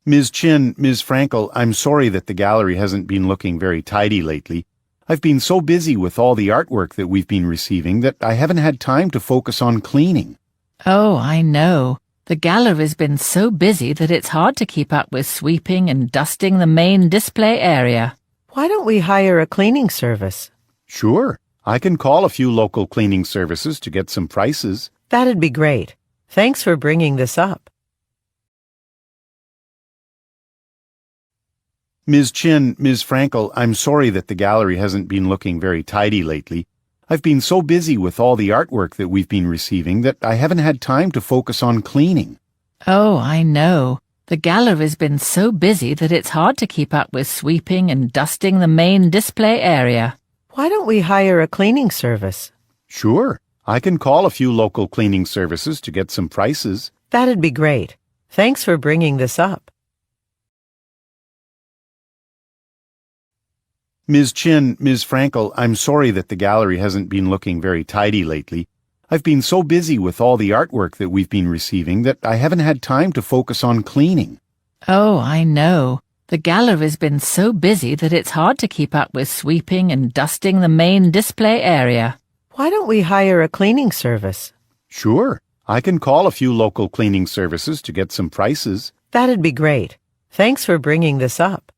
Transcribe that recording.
Ms. Chin, Ms. Frankel, I'm sorry that the gallery hasn't been looking very tidy lately. I've been so busy with all the artwork that we've been receiving that I haven't had time to focus on cleaning. Oh, I know. The gallery's been so busy that it's hard to keep up with sweeping and dusting the main display area. Why don't we hire a cleaning service? Sure, I can call a few local cleaning services to get some prices. That'd be great. Thanks for bringing this up. Ms. Chin, Ms. Frankel, I'm sorry that the gallery hasn't been looking very tidy lately. I've been so busy with all the artwork that we've been receiving that I haven't had time to focus on cleaning. Oh, I know. The gallery's been so busy that it's hard to keep up with sweeping and dusting the main display area. Why don't we hire a cleaning service? Sure, I can call a few local cleaning services to get some prices. That'd be great. Thanks for bringing this up. Ms. Chin, Ms. Frankel, I'm sorry that the gallery hasn't been looking very tidy lately. I've been so busy with all the artwork that we've been receiving that I haven't had time to focus on cleaning. Oh, I know. The gallery's been so busy that it's hard to keep up with sweeping and dusting the main display area. Why don't we hire a cleaning service? Sure, I can call a few local cleaning services to get some prices. That'd be great. Thanks for bringing this up.